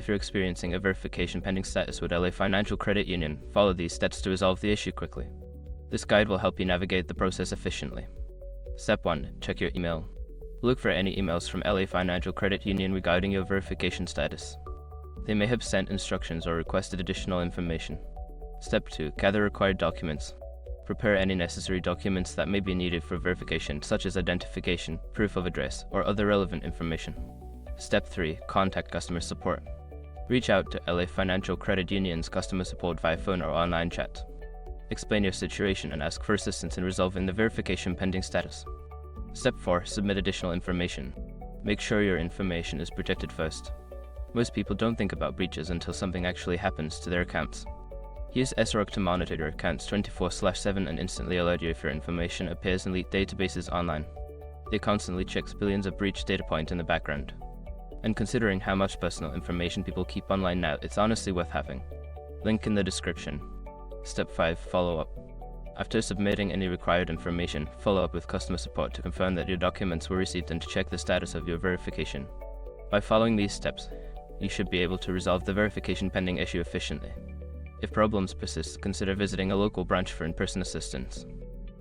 If you're experiencing a verification pending status with LA Financial Credit Union, follow these steps to resolve the issue quickly. This guide will help you navigate the process efficiently. Step 1. Check your email. Look for any emails from LA Financial Credit Union regarding your verification status. They may have sent instructions or requested additional information. Step 2. Gather required documents. Prepare any necessary documents that may be needed for verification, such as identification, proof of address, or other relevant information. Step 3. Contact customer support. Reach out to LA Financial Credit Union's customer support via phone or online chat. Explain your situation and ask for assistance in resolving the verification pending status. Step 4. Submit additional information. Make sure your information is protected first. Most people don't think about breaches until something actually happens to their accounts. Use SROC to monitor your accounts 24/7 and instantly alert you if your information appears in leaked databases online. They constantly check billions of breach data points in the background. And considering how much personal information people keep online now, it's honestly worth having. Link in the description. Step 5. Follow up. After submitting any required information, follow up with customer support to confirm that your documents were received and to check the status of your verification. By following these steps, you should be able to resolve the verification pending issue efficiently. If problems persist, consider visiting a local branch for in-person assistance.